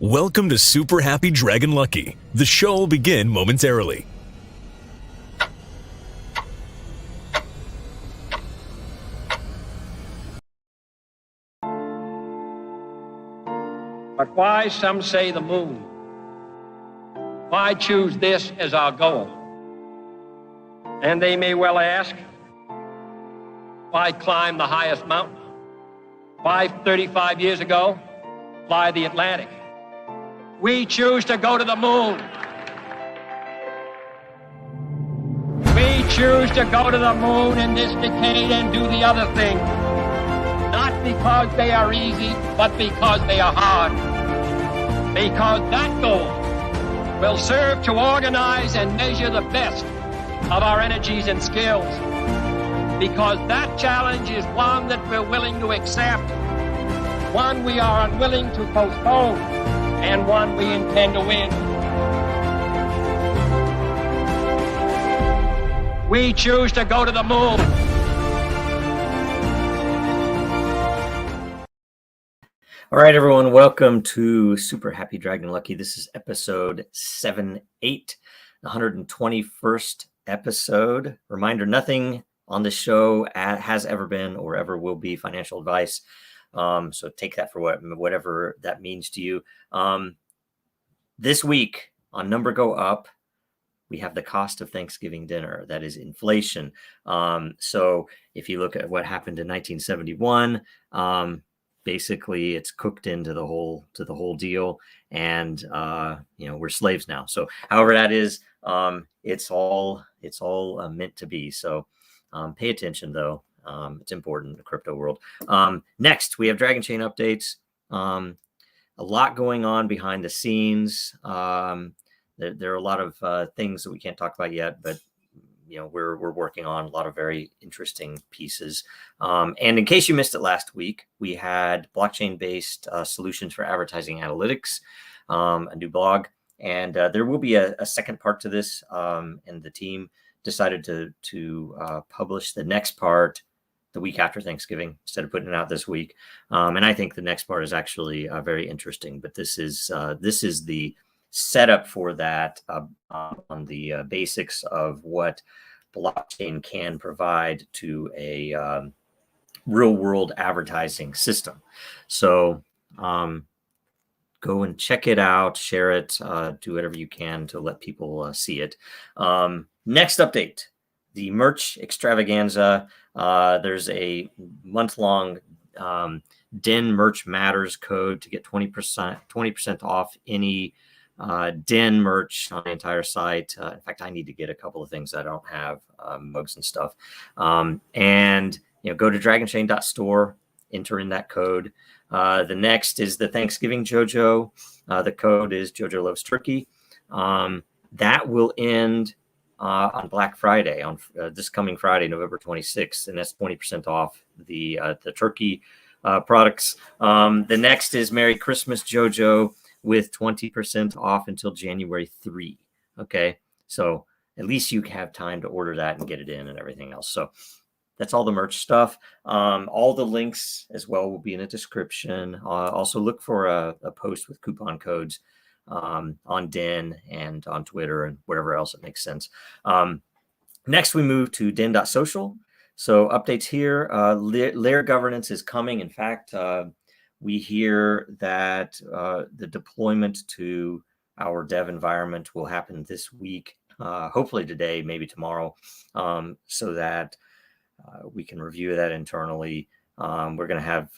Welcome to Super Happy Dragon Lucky. The show will begin momentarily. But why, some say, the moon? Why choose this as our goal? And they may well ask, why climb the highest mountain? Why, 35 years ago, fly the Atlantic? We choose to go to the moon. We choose to go to the moon in this decade and do the other thing. Not because they are easy, but because they are hard. Because that goal will serve to organize and measure the best of our energies and skills. Because that challenge is one that we're willing to accept, one we are unwilling to postpone, and one we intend to win. We choose to go to the moon. All right, everyone, welcome to Super Happy Dragon Lucky. This is episode 78, the 121st episode. Reminder, nothing on the show has ever been or ever will be financial advice. So take that for whatever that means to you. This week on Number Go Up, we have the cost of Thanksgiving dinner. That is inflation. So if you look at what happened in 1971, basically it's cooked into the whole deal, and we're slaves now. So however that is, it's all meant to be. So pay attention though. It's important in the crypto world. Next, we have Dragonchain updates. A lot going on behind the scenes. There are a lot of things that we can't talk about yet, but we're working on a lot of very interesting pieces. And in case you missed it last week, we had blockchain-based solutions for advertising analytics, a new blog, and there will be a second part to this. And the team decided to publish the next part the week after Thanksgiving instead of putting it out this week. And I think the next part is actually very interesting. But this is the setup for that on the basics of what blockchain can provide to a real world advertising system. So go and check it out, share it, do whatever you can to let people see it. Next update, the merch extravaganza. There's a month-long Den Merch Matters code to get 20% off any Den merch on the entire site. In fact, I need to get a couple of things I don't have, mugs and stuff. And go to Dragonchain.Store, enter in that code. The next is the Thanksgiving JoJo. The code is JoJo Loves Turkey. That will end on Black Friday, on this coming Friday, November 26th, and that's 20% off the turkey products. The next is Merry Christmas JoJo with 20% off until January 3. Okay, so at least you have time to order that and get it in and everything else. So that's all the merch stuff. All the links as well will be in the description. Also look for a post with coupon codes on Den and on Twitter and wherever else it makes sense. Next, we move to Den.Social. So updates here. Layer governance is coming. In fact, we hear that the deployment to our dev environment will happen this week, hopefully today, maybe tomorrow, so that we can review that internally. We're going to have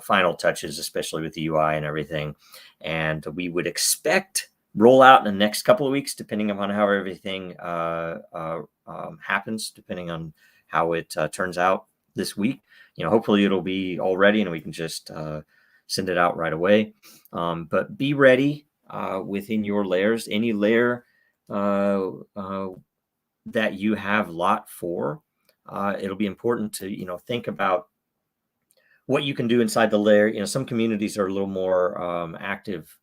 final touches, especially with the UI and everything, and we would expect rollout in the next couple of weeks, depending upon how everything happens, depending on how it turns out this week. Hopefully it'll be all ready and we can just send it out right away. But be ready within your layers, any layer that you have lot for. It'll be important to think about what you can do inside the layer. Some communities are a little more active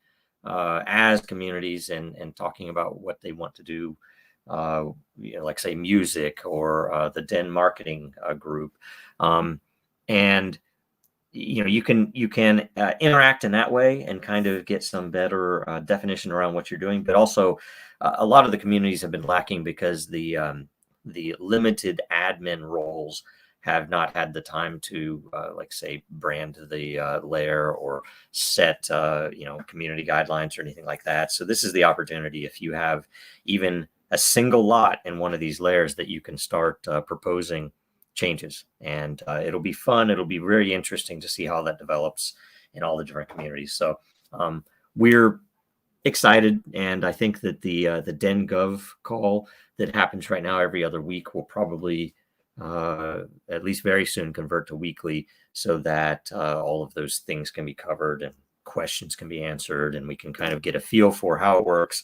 as communities and talking about what they want to do, like say music or the Den marketing group. And you can interact in that way and kind of get some better definition around what you're doing. But also, a lot of the communities have been lacking because the limited admin roles have not had the time to, like say, brand the layer or set community guidelines or anything like that. So this is the opportunity, if you have even a single lot in one of these layers, that you can start proposing changes, and it'll be fun. It'll be very interesting to see how that develops in all the different communities. So we're excited, and I think that the Den.Gov call that happens right now every other week will probably at least very soon convert to weekly, so that all of those things can be covered and questions can be answered, and we can kind of get a feel for how it works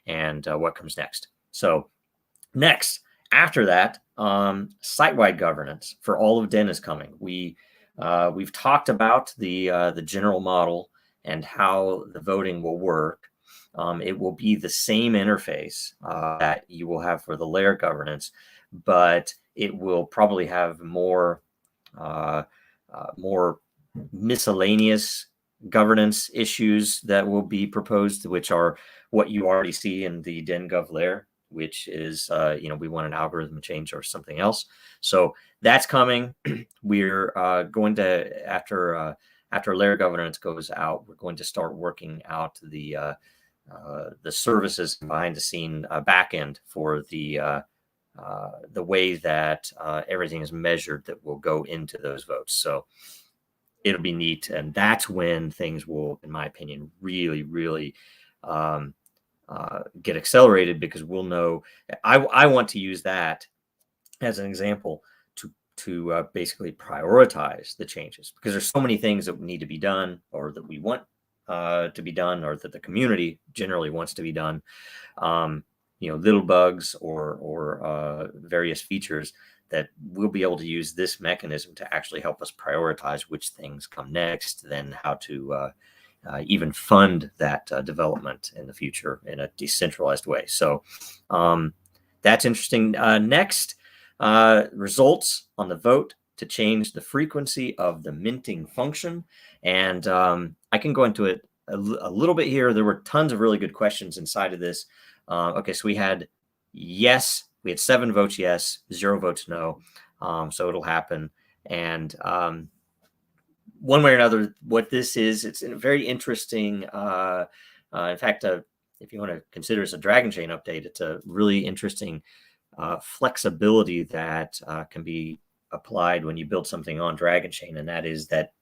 and what comes next. So next, after that, site-wide governance for all of Den is coming. We've talked about the general model and how the voting will work. It will be the same interface that you will have for the layer governance, but it will probably have more miscellaneous governance issues that will be proposed, which are what you already see in the Den.Gov layer, which is, we want an algorithm change or something else. So that's coming. We're going to, after layer governance goes out, we're going to start working out the services behind the scene backend for the way that everything is measured that will go into those votes. So it'll be neat, and that's when things will, in my opinion, really, really get accelerated, because we'll know. I want to use that as an example to basically prioritize the changes, because there's so many things that need to be done, or that we want to be done, or that the community generally wants to be done. Little bugs or various features that we'll be able to use this mechanism to actually help us prioritize which things come next, then how to even fund that development in the future in a decentralized way. So that's interesting. Next, results on the vote to change the frequency of the minting function. And I can go into it a little bit here. There were tons of really good questions inside of this. Okay, so we had 7 votes yes, 0 votes no. So it'll happen. And one way or another, what this is, it's a very interesting, in fact, if you want to consider it a Dragonchain update, it's a really interesting flexibility that can be applied when you build something on Dragonchain. And that is that,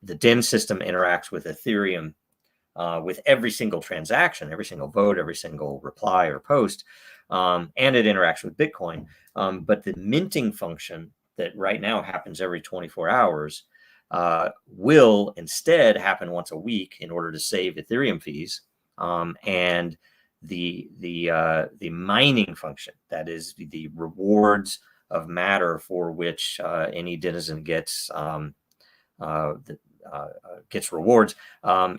the Den system interacts with Ethereum with every single transaction, every single vote, every single reply or post, and it interacts with Bitcoin. But the minting function that right now happens every 24 hours will instead happen once a week in order to save Ethereum fees. And the mining function, that is the rewards of matter for which any denizen gets rewards,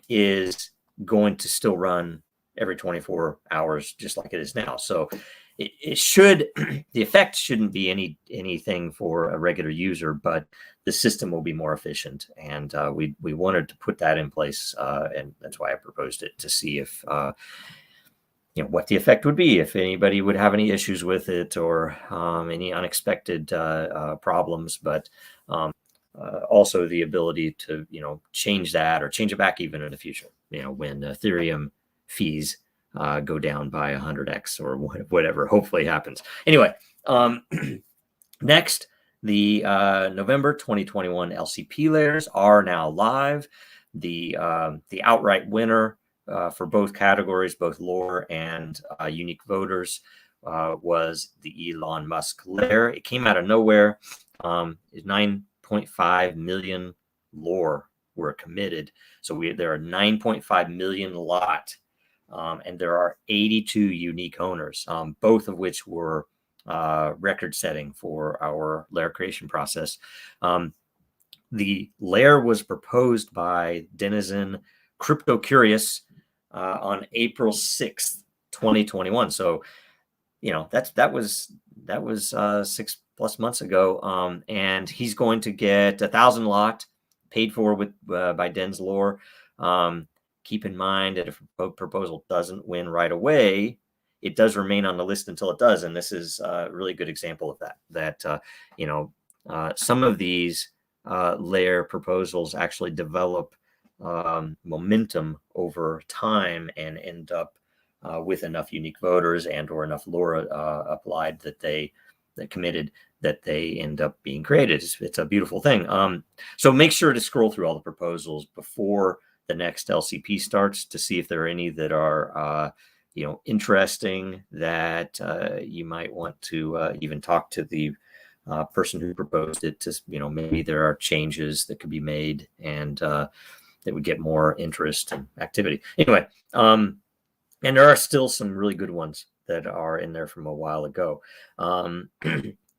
is going to still run every 24 hours, just like it is now. So it should, the effect shouldn't be anything for a regular user, but the system will be more efficient. And we wanted to put that in place, and that's why I proposed it, to see if what the effect would be, if anybody would have any issues with it, or any unexpected problems. But also the ability to change that, or change it back even in the future, when Ethereum fees go down by 100x or whatever hopefully happens. Anyway, next, the November 2021 LCP layers are now live. The outright winner for both categories, both lore and unique voters, was the Elon Musk layer. It came out of nowhere. 9.5 million lore were committed. So there are 9.5 million lot, and there are 82 unique owners, both of which were record setting for our layer creation process. The layer was proposed by Denizen Crypto Curious on April 6th, 2021. So, that was 6+ months ago. And he's going to get 1,000 lot paid for with by Den's lore. Keep in mind that if a proposal doesn't win right away, it does remain on the list until it does. And this is a really good example of that. Some of these layer proposals actually develop momentum over time and end up with enough unique voters and or enough lore applied that committed that they end up being created. It's a beautiful thing. So make sure to scroll through all the proposals before the next LCP starts to see if there are any that are interesting that you might want to even talk to the person who proposed it to, maybe there are changes that could be made and that would get more interest and activity. Anyway, and there are still some really good ones that are in there from a while ago.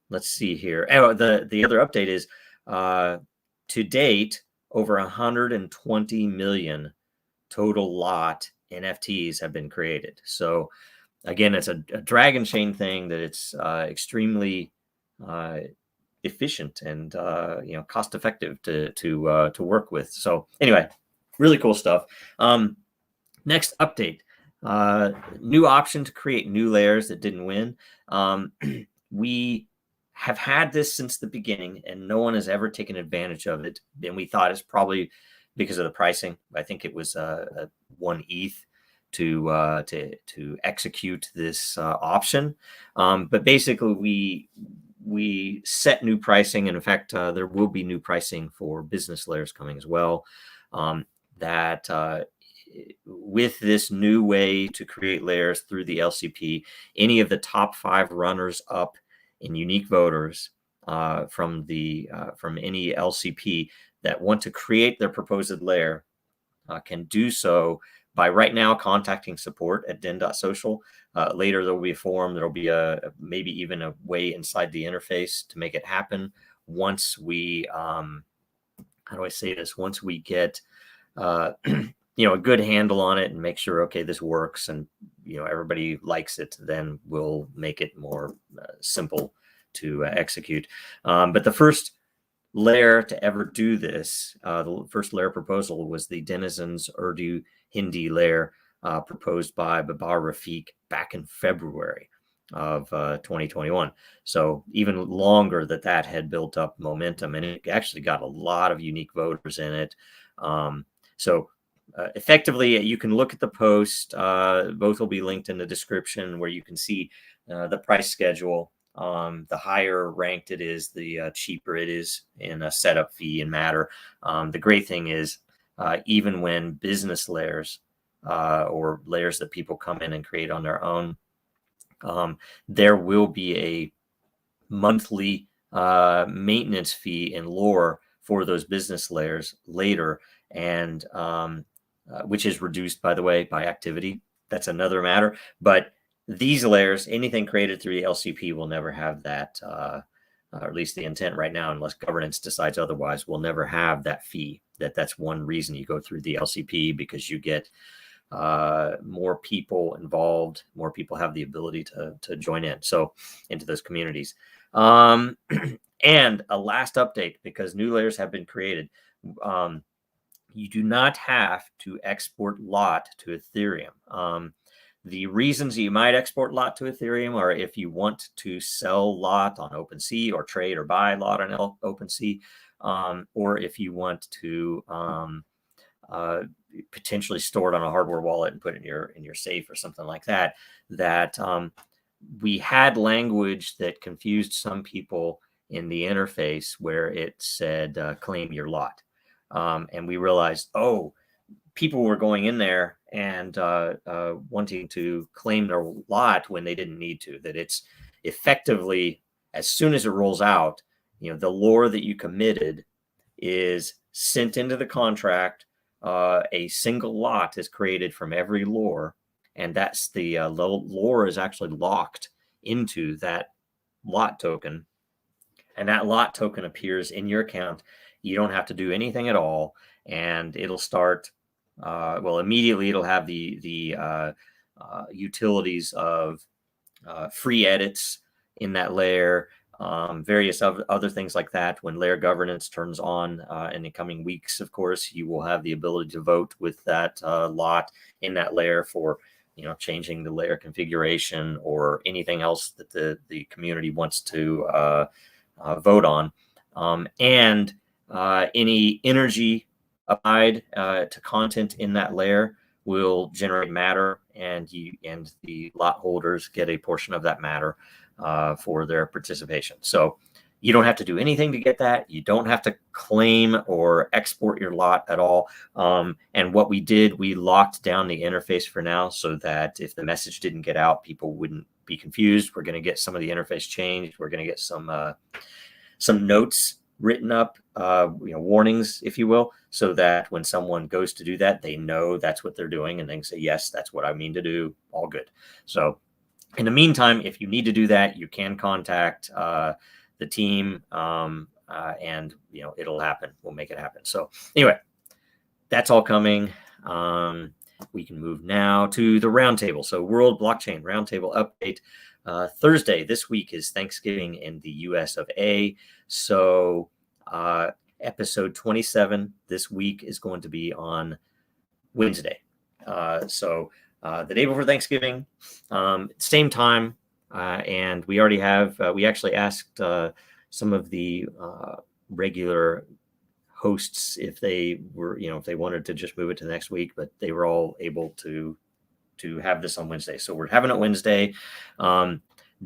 Let's see here. Oh, the other update is to date, over 120 million total lot NFTs have been created. So again, it's a Dragonchain thing that it's extremely efficient and cost effective to work with. So anyway, really cool stuff. Next update, new option to create new layers that didn't win. We have had this since the beginning and no one has ever taken advantage of it. And we thought it's probably because of the pricing. I think it was 1 ETH to execute this option. But basically we set new pricing. And in fact, there will be new pricing for business layers coming as well. With this new way to create layers through the LCP, any of the top 5 runners up in unique voters from any LCP that want to create their proposed layer can do so by right now contacting support at Den.Social. Later there will be a forum. There will be maybe even a way inside the interface to make it happen. Once we once we get a good handle on it and make sure, okay, this works and everybody likes it, then we'll make it more simple to execute. But the first layer to ever do this, the first layer proposal was the Denizens Urdu Hindi layer proposed by Babar Rafiq back in February of 2021. So even longer that had built up momentum, and it actually got a lot of unique voters in it. Effectively, you can look at the post. Both will be linked in the description where you can see the price schedule. The higher ranked it is, the cheaper it is in a setup fee and matter. The great thing is even when business layers or layers that people come in and create on their own, there will be a monthly maintenance fee in lore for those business layers later, and which is reduced, by the way, by activity. That's another matter. But these layers, anything created through the LCP will never have that, or at least the intent right now, unless governance decides otherwise, will never have that fee. That's one reason you go through the LCP, because you get more people involved, more people have the ability to join in, so into those communities. And a last update, because new layers have been created. You do not have to export lot to Ethereum. The reasons you might export lot to Ethereum are if you want to sell lot on OpenSea or trade or buy lot on OpenSea, or if you want to potentially store it on a hardware wallet and put it in your safe or something like that. We had language that confused some people in the interface where it said claim your lot. And we realized, people were going in there and wanting to claim their lot when they didn't need to, that it's effectively, as soon as it rolls out, the lore that you committed is sent into the contract. A single lot is created from every lore, and that's the lore is actually locked into that lot token, and that lot token appears in your account. You don't have to do anything at all, and it'll start immediately. It'll have the utilities of free edits in that layer, various other things like that. When layer governance turns on in the coming weeks, of course, you will have the ability to vote with that lot in that layer for, changing the layer configuration or anything else that the community wants to vote on. And any energy applied to content in that layer will generate matter, and the lot holders get a portion of that matter for their participation. So you don't have to do anything to get that. You don't have to claim or export your lot at all. And what we did, we locked down the interface for now so that if the message didn't get out, people wouldn't be confused. We're going to get some of the interface changed. We're going to get some notes written up, warnings, if you will, so that when someone goes to do that, they know that's what they're doing and they can say, yes, that's what I mean to do. All good. So in the meantime, if you need to do that, you can contact the team, and it'll happen. We'll make it happen. So anyway, that's all coming. We can move now to the roundtable. So World Blockchain Roundtable update. Thursday this week is Thanksgiving in the US of A. So episode 27 this week is going to be on Wednesday. So the day before Thanksgiving, same time. And we already have, we actually asked some of the regular hosts if they were, if they wanted to just move it to the next week, but they were all able to have this on Wednesday. So we're having it Wednesday.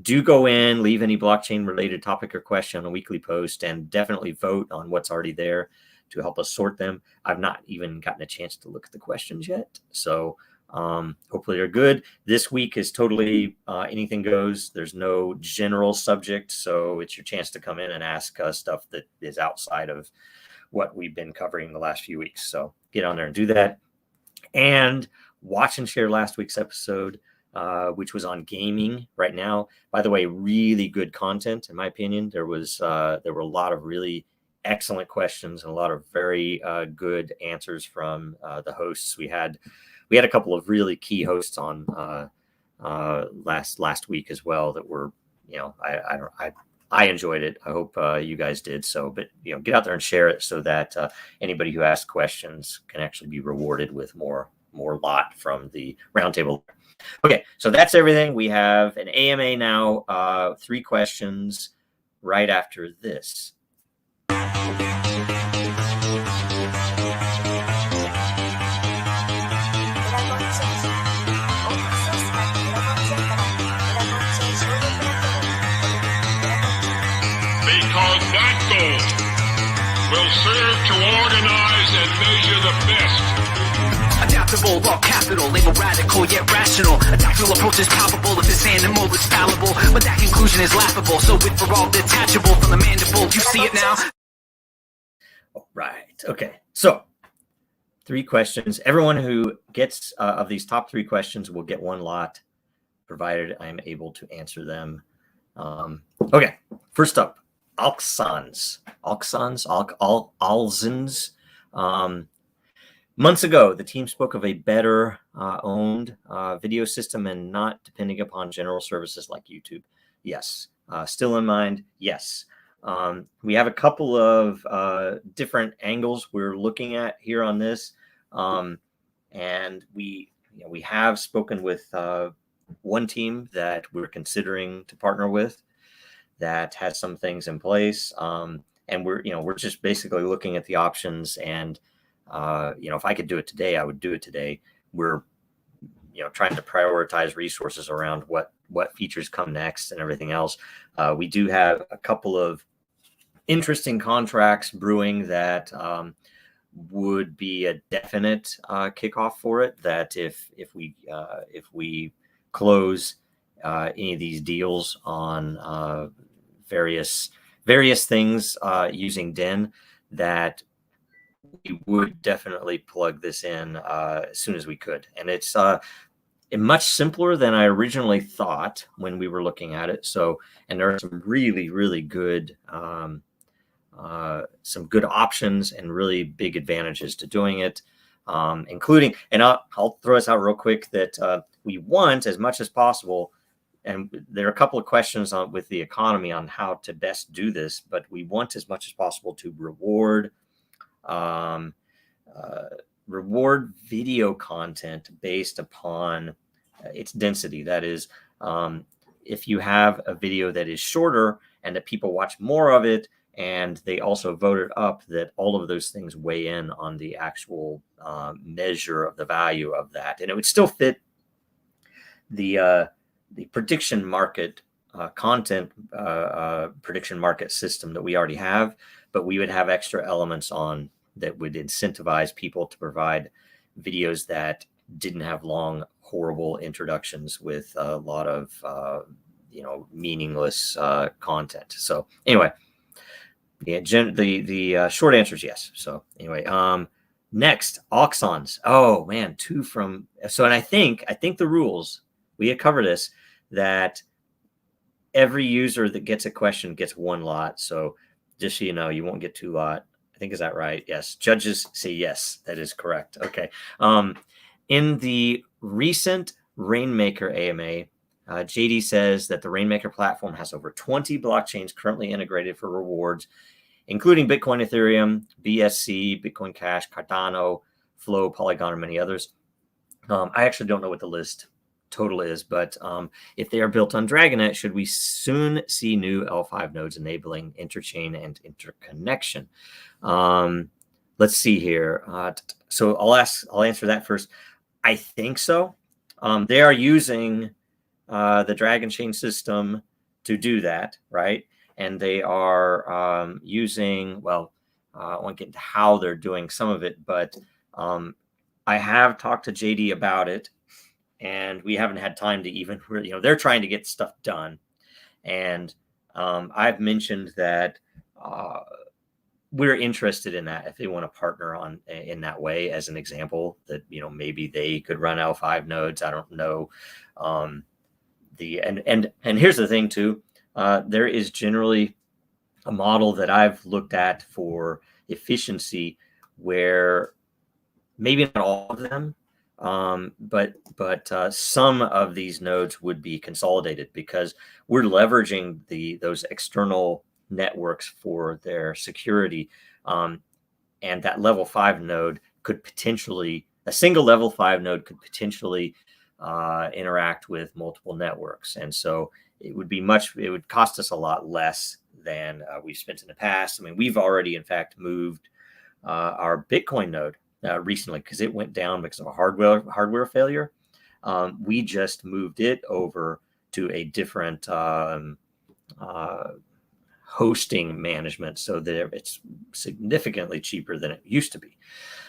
Do go in, leave any blockchain related topic or question on a weekly post, and definitely vote on what's already there to help us sort them. I've not even gotten a chance to look at the questions yet. So hopefully they're good. This week is totally anything goes. There's no general subject. So it's your chance to come in and ask us stuff that is outside of what we've been covering the last few weeks. So get on there and do that. And watch and share last week's episode, which was on gaming right now. By the way, really good content, in my opinion. There were a lot of really excellent questions and a lot of very good answers from the hosts. We had a couple of really key hosts on last week as well that were, I enjoyed it. I hope you guys did. So, but get out there and share it so that anybody who asks questions can actually be rewarded with more lot from the roundtable. Okay, so that's everything. We have an AMA now, 3 questions right after this. Because that goal will serve to organize and measure the best. Adaptable, all capital, label radical yet rational. Adaptable approach is palpable if this animal is fallible, but that conclusion is laughable. So with for all detachable from the mandible, you see it now. All right. Okay. So 3 questions. Everyone who gets of these top 3 questions will get 1 lot, provided I'm able to answer them. Okay. First up. Alzens. Months ago, the team spoke of a better owned video system and not depending upon general services like YouTube. Yes. Still in mind? Yes. We have a couple of different angles we're looking at here on this. And we have spoken with one team that we're considering to partner with that has some things in place. And we're just basically looking at the options, and if I could do it today, I would do it today. We're trying to prioritize resources around what features come next and everything else. We do have a couple of interesting contracts brewing that would be a definite kickoff for it. That if we close any of these deals on various things using Den, that we would definitely plug this in as soon as we could. And it's much simpler than I originally thought when we were looking at it. So, and there are some really, really good, some good options and really big advantages to doing it, including, and I'll throw this out real quick, that we want as much as possible and there are a couple of questions on with the economy on how to best do this, but we want as much as possible to reward reward video content based upon its density. That is, if you have a video that is shorter and that people watch more of it, and they also voted up, that all of those things weigh in on the actual measure of the value of that. And it would still fit the prediction market content prediction market system that we already have, but we would have extra elements on that would incentivize people to provide videos that didn't have long, horrible introductions with a lot of meaningless content. So anyway, yeah, the short answer is yes. So anyway, next, auxons. Oh man, two from. So, and I think the rules, we had covered this, that every user that gets a question gets one lot. So just so you know, you won't get two lot. I think, is that right? Yes. Judges say yes, that is correct. Okay. In the recent Raiinmaker AMA, JD says that the Raiinmaker platform has over 20 blockchains currently integrated for rewards, including Bitcoin, Ethereum, BSC, Bitcoin Cash, Cardano, Flow, Polygon, and many others. I actually don't know what the list total is, but if they are built on Dragonet, should we soon see new L5 nodes enabling interchain and interconnection? Let's see here. So I'll answer that first. I think so. They are using the Dragonchain system to do that, right? And they are using, well, I won't get into how they're doing some of it, but I have talked to JD about it, and we haven't had time to even, they're trying to get stuff done. And I've mentioned that we're interested in that if they want to partner on in that way, as an example, that, maybe they could run L5 nodes. I don't know. And here's the thing too. There is generally a model that I've looked at for efficiency where maybe not all of them, but some of these nodes would be consolidated because we're leveraging those external networks for their security. And that level 5 node could potentially, a single level 5 node could potentially interact with multiple networks. And so it would cost us a lot less than we've spent in the past. I mean, we've already, in fact, moved our Bitcoin node recently because it went down because of a hardware failure. We just moved it over to a different hosting management so that it's significantly cheaper than it used to be.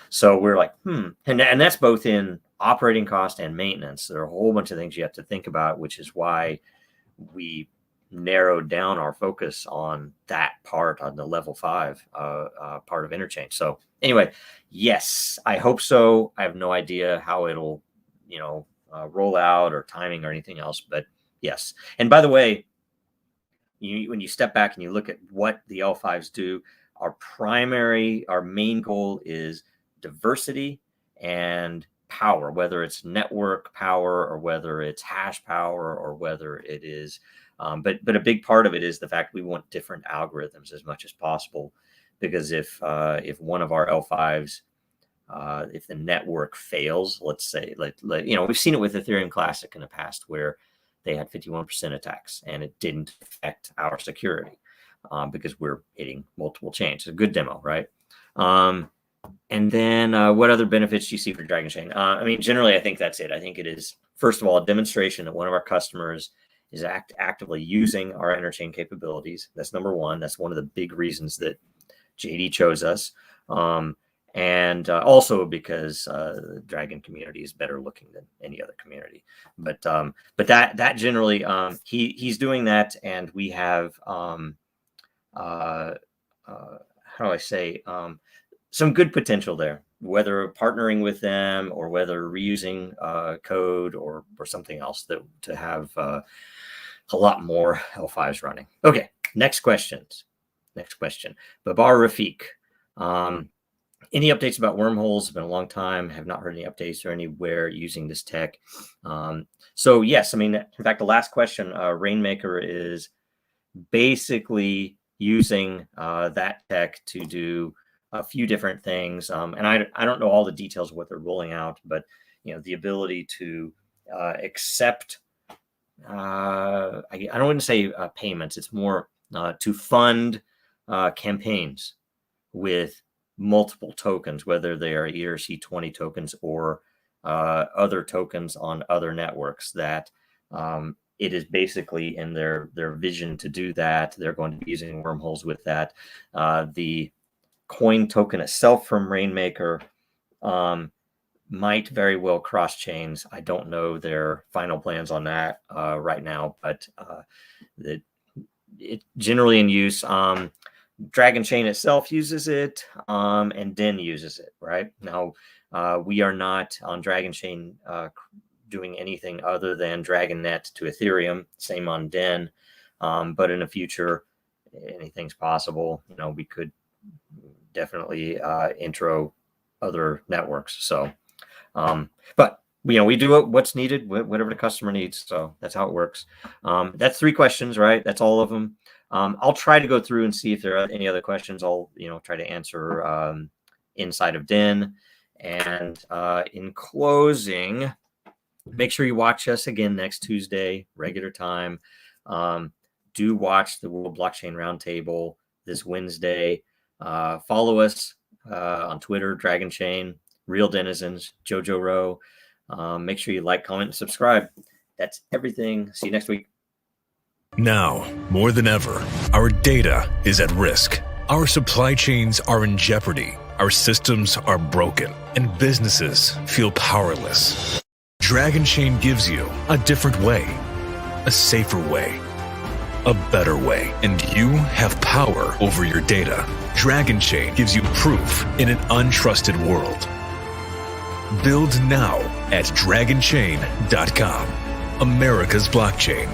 So we're like, and that's both in operating cost and maintenance. There are a whole bunch of things you have to think about, which is why we narrowed down our focus on that part, on the level 5 part of interchange. So anyway, yes, I hope so. I have no idea how it'll, roll out or timing or anything else, but yes. And by the way, when you step back and you look at what the L5s do, our main goal is diversity and power, whether it's network power or whether it's hash power or whether it is, but a big part of it is the fact we want different algorithms as much as possible, because if one of our L5s, if the network fails, let's say, we've seen it with Ethereum Classic in the past where they had 51% attacks and it didn't affect our security because we're hitting multiple chains. It's a good demo, right? And then what other benefits do you see for Dragonchain? I mean, generally, I think that's it. I think it is, first of all, a demonstration that one of our customers is actively using our interchain capabilities. That's number one. That's one of the big reasons that JD chose us. And also because the Dragon community is better looking than any other community. But that generally, he's doing that, and we have how do I say, some good potential there, whether partnering with them or whether reusing code or something else to have a lot more L5s running. Okay, next question. Babar Rafiq. Any updates about wormholes? It's been a long time. Have not heard any updates or anywhere using this tech. So yes, I mean, in fact, the last question, Raiinmaker is basically using that tech to do a few different things. And I don't know all the details of what they're rolling out, but the ability to accept, I don't want to say payments. It's more to fund campaigns with multiple tokens, whether they are ERC20 tokens or other tokens on other networks. That it is basically in their vision to do that. They're going to be using wormholes with that. The coin token itself from Raiinmaker might very well cross chains. I don't know their final plans on that right now, but it generally in use. Dragonchain itself uses it, and Den uses it. Right now, we are not on Dragonchain doing anything other than DragonNet to Ethereum. Same on Den, but in the future, anything's possible. We could definitely intro other networks. So, but we do what's needed, whatever the customer needs. So that's how it works. That's 3 questions, right? That's all of them. I'll try to go through and see if there are any other questions. I'll try to answer inside of Den. And in closing, make sure you watch us again next Tuesday, regular time. Do watch the World Blockchain Roundtable this Wednesday. Follow us on Twitter, Dragonchain, Real Denizens, Jojo Row. Make sure you like, comment, and subscribe. That's everything. See you next week. Now, more than ever, our data is at risk. Our supply chains are in jeopardy. Our systems are broken, and businesses feel powerless. Dragonchain gives you a different way, a safer way, a better way, and you have power over your data. Dragonchain gives you proof in an untrusted world. Build now at dragonchain.com. America's blockchain.